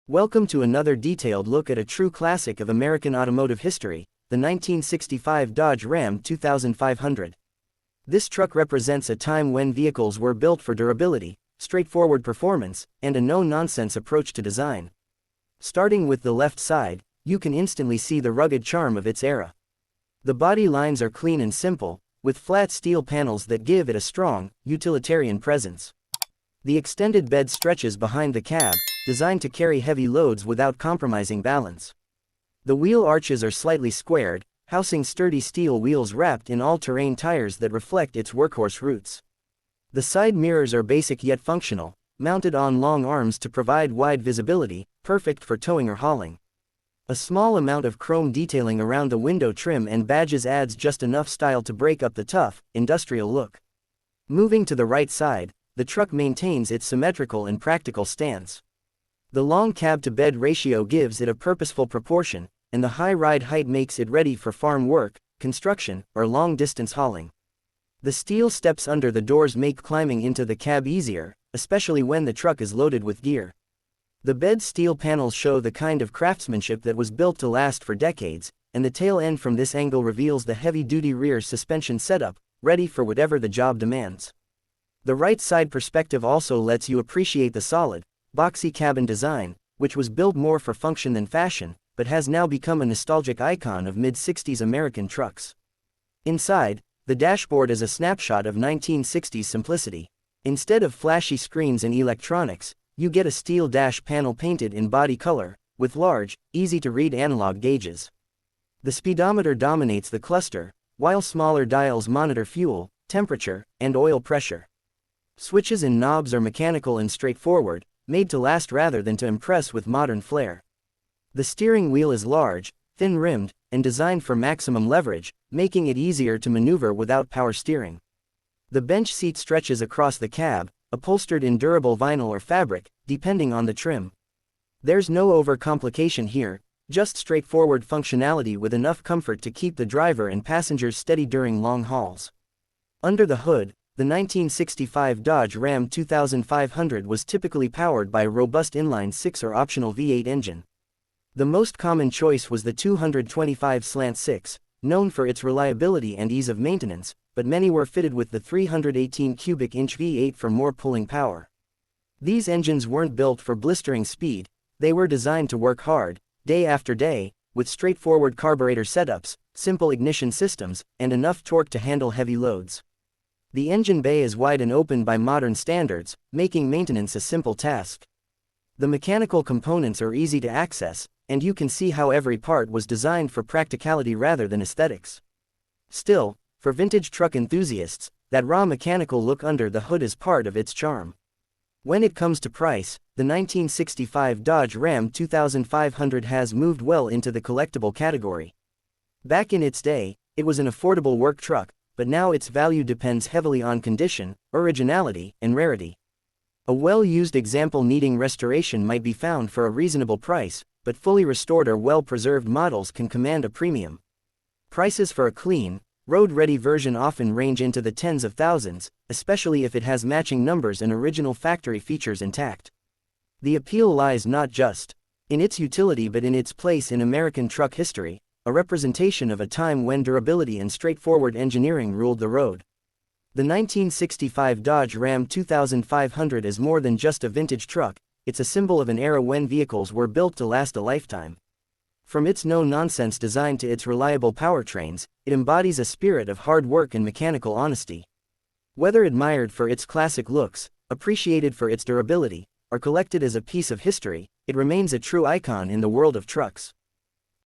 Welcome to another detailed look at a true classic of American automotive history, the 1965 Dodge Ram 2500. This truck represents a time when vehicles were built for durability, straightforward performance, and a no-nonsense approach to design. Starting with the left side, you can instantly see the rugged charm of its era. The body lines are clean and simple, with flat steel panels that give it a strong, utilitarian presence. The extended bed stretches behind the cab, designed to carry heavy loads without compromising balance. The wheel arches are slightly squared, housing sturdy steel wheels wrapped in all-terrain tires that reflect its workhorse roots. The side mirrors are basic yet functional, mounted on long arms to provide wide visibility, perfect for towing or hauling. A small amount of chrome detailing around the window trim and badges adds just enough style to break up the tough, industrial look. Moving to the right side, the truck maintains its symmetrical and practical stance. The long cab-to-bed ratio gives it a purposeful proportion, and the high ride height makes it ready for farm work, construction, or long-distance hauling. The steel steps under the doors make climbing into the cab easier, especially when the truck is loaded with gear. The bed steel panels show the kind of craftsmanship that was built to last for decades, and the tail end from this angle reveals the heavy-duty rear suspension setup, ready for whatever the job demands. The right side perspective also lets you appreciate the solid, boxy cabin design, which was built more for function than fashion, but has now become a nostalgic icon of mid-60s American trucks. Inside, the dashboard is a snapshot of 1960s simplicity. Instead of flashy screens and electronics, you get a steel dash panel painted in body color, with large, easy-to-read analog gauges. The speedometer dominates the cluster, while smaller dials monitor fuel, temperature, and oil pressure. Switches and knobs are mechanical and straightforward, made to last rather than to impress with modern flair. The steering wheel is large, thin-rimmed, and designed for maximum leverage, making it easier to maneuver without power steering. The bench seat stretches across the cab, upholstered in durable vinyl or fabric, depending on the trim. There's no overcomplication here, just straightforward functionality with enough comfort to keep the driver and passengers steady during long hauls. Under the hood, the 1965 Dodge Ram 2500 was typically powered by a robust inline-6 or optional V8 engine. The most common choice was the 225/6, known for its reliability and ease of maintenance, but many were fitted with the 318 cubic inch V8 for more pulling power. These engines weren't built for blistering speed, they were designed to work hard, day after day, with straightforward carburetor setups, simple ignition systems, and enough torque to handle heavy loads. The engine bay is wide and open by modern standards, making maintenance a simple task. The mechanical components are easy to access, and you can see how every part was designed for practicality rather than aesthetics. Still, for vintage truck enthusiasts, that raw mechanical look under the hood is part of its charm. When it comes to price, the 1965 Dodge Ram 2500 has moved well into the collectible category. Back in its day, it was an affordable work truck, but now its value depends heavily on condition, originality, and rarity. A well-used example needing restoration might be found for a reasonable price, but fully restored or well-preserved models can command a premium. Prices for a clean, road-ready version often range into the tens of thousands, especially if it has matching numbers and original factory features intact. The appeal lies not just in its utility but in its place in American truck history, a representation of a time when durability and straightforward engineering ruled the road. The 1965 Dodge Ram 2500 is more than just a vintage truck, it's a symbol of an era when vehicles were built to last a lifetime. From its no-nonsense design to its reliable powertrains, it embodies a spirit of hard work and mechanical honesty. Whether admired for its classic looks, appreciated for its durability, or collected as a piece of history, it remains a true icon in the world of trucks.